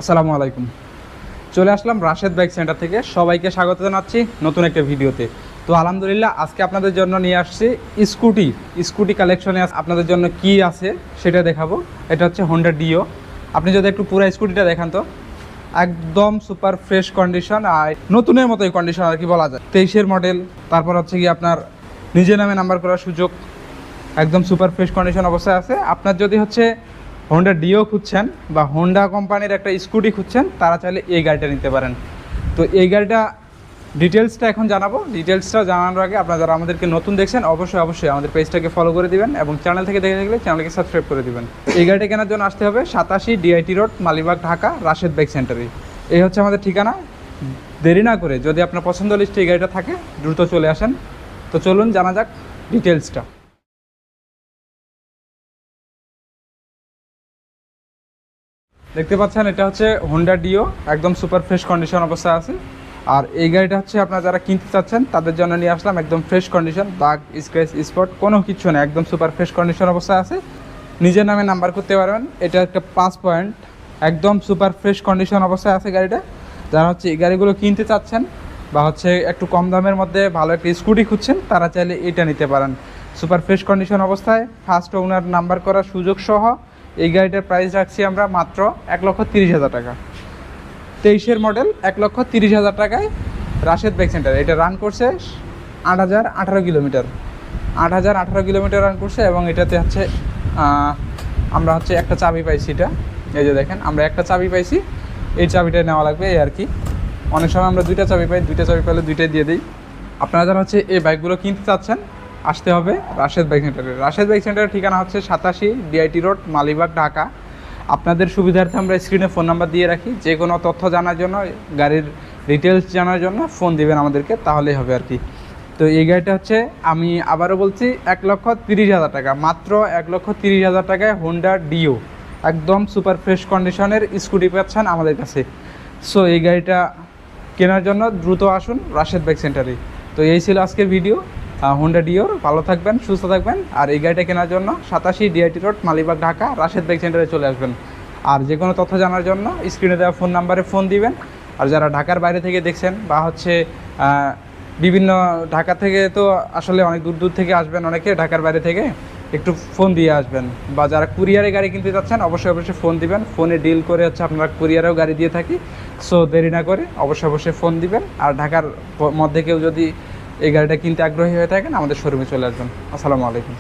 আসসালামু আলাইকুম। চলে আসলাম রাশেদ বাইক সেন্টার থেকে। সবাইকে স্বাগত জানাচ্ছি নতুন একটা ভিডিওতে। তো আলহামদুলিল্লাহ আজকে আপনাদের জন্য নিয়ে আসছি স্কুটি কালেকশনে আপনাদের জন্য কি আছে সেটা দেখাবো। এটা হচ্ছে হোন্ডা ডিও। আপনি যদি একটু পুরো স্কুটিটা দেখান তো একদম সুপার ফ্রেশ কন্ডিশন, আর নতুনের মতোই কন্ডিশন আর কি বলা যায়। 23-এর মডেল, তারপর হচ্ছে কি আপনার নিজের নামে নাম্বার করার সুযোগ, একদম সুপার ফ্রেশ কন্ডিশন অবস্থায় আছে। আপনার যদি হচ্ছে হোন্ডা ডিও খুঁজছেন বা হোন্ডা কোম্পানির একটা স্কুটি খুঁজছেন, তারা চাইলে এই গাড়িটা নিতে পারেন। তো এই গাড়িটা ডিটেলসটা এখন জানাবো। ডিটেলসটা জানানোর আগে আপনারা যারা আমাদেরকে নতুন দেখছেন অবশ্যই আমাদের পেজটাকে ফলো করে দিবেন এবং চ্যানেল থেকে দেখে থাকলে চ্যানেলকে সাবস্ক্রাইব করে দিবেন। এই গাড়িটা কেনার জন্য আসতে হবে 87 DIT road, Malibagh, Dhaka, Rashed bike সেন্টারে। এই হচ্ছে আমাদের ঠিকানা। দেরি না করে যদি আপনার পছন্দ লিস্টে এই গাড়িটা থাকে দ্রুত চলে আসেন। তো চলুন জানা যাক ডিটেলসটা। দেখতে পাচ্ছেন এটা হচ্ছে হোন্ডা ডিও, একদম সুপার ফ্রেশ কন্ডিশন অবস্থায় আছে। আর এই গাড়িটা হচ্ছে আপনারা যারা কিনতে চাচ্ছেন তাদের জন্য নিয়ে আসলাম একদম ফ্রেশ কন্ডিশন, দাগ স্ক্র্যাচ স্পট কোনো কিছু নেই, একদম সুপার ফ্রেশ কন্ডিশন অবস্থায় আছে। নিজের নামে নাম্বার করতে পারবেন। এটা একটা প্লাস পয়েন্ট, একদম সুপার ফ্রেশ কন্ডিশন অবস্থায় আছে গাড়িটা। যারা হচ্ছে এই গাড়িগুলো কিনতে চাচ্ছেন বা হচ্ছে একটু কম দামের মধ্যে ভালো একটা স্কুটি খুঁজছেন, তারা চাইলে এটা নিতে পারেন। সুপার ফ্রেশ কন্ডিশন অবস্থায় ফার্স্ট ওনার নাম্বার করার সুযোগ সহ এই গাড়িটার প্রাইস রাখছি আমরা মাত্র 1,30,000 টাকা। 23-এর মডেল, 1,30,000 টাকায় রাশেদ বাইক সেন্টার। এটা রান করছে 8,018 কিলোমিটার, 8,018 কিলোমিটার রান করছে। এবং এটাতে হচ্ছে আমরা হচ্ছে একটা চাবি পাইছি। এটা এই যে দেখেন, আমরা একটা চাবি পাইছি, এই চাবিটা নেওয়া লাগবে এই আর কি। অনেক সময় আমরা দুইটা চাবি পাই, দুইটা চাবি পেলে দুইটাই দিয়ে দিই। আপনারা যারা হচ্ছে এই বাইকগুলো কিনতে চাচ্ছেন আসতে হবে রাশেদ বাইক সেন্টারে। রাশেদ বাইক সেন্টারের ঠিকানা হচ্ছে 87 ডিআইটি রোড, মালিবাগ, ঢাকা। আপনাদের সুবিধার্থে আমরা স্ক্রিনে ফোন নাম্বার দিয়ে রাখি। যে কোনো তথ্য জানার জন্য, গাড়ির ডিটেলস জানার জন্য ফোন দিবেন আমাদেরকে, তাহলেই হবে আর কি। তো এই গাড়িটা হচ্ছে আমি আবারও বলছি 1,30,000 টাকা, মাত্র 1,30,000 টাকায় হোন্ডা ডিও, একদম সুপার ফ্রেশ কন্ডিশনের স্কুটি পাচ্ছেন আমাদের কাছে। সো এই গাড়িটা কেনার জন্য দ্রুত আসুন রাশেদ বাইক সেন্টারে। তো এই ছিল আজকের ভিডিও হোন্ডা ডিওর। ভালো থাকবেন, সুস্থ থাকবেন। আর এই গাড়িটা কেনার জন্য 87 DIT road, Malibagh, Dhaka, Rashed bike সেন্টারে চলে আসবেন। আর যে কোনো তথ্য জানার জন্য স্ক্রিনে দেওয়া ফোন নাম্বারে ফোন দিবেন। আর যারা ঢাকার বাইরে থেকে দেখছেন বা হচ্ছে বিভিন্ন ঢাকা থেকে তো আসলে অনেক দূর থেকে আসবেন, অনেকে ঢাকার বাইরে থেকে একটু ফোন দিয়ে আসবেন। বা যারা কুরিয়ারে গাড়ি কিনতে যাচ্ছেন অবশ্যই ফোন দিবেন। ফোনে ডিল করে হচ্ছে আপনারা কুরিয়ারেও গাড়ি দিয়ে থাকি। সো দেরি না করে অবশ্যই ফোন দিবেন। আর ঢাকার মধ্যে কেউ যদি এই গাড়িটা কিনতে আগ্রহী হয়ে থাকেন আমাদের শোরুমে চলে আসবেন। আসসালামু আলাইকুম।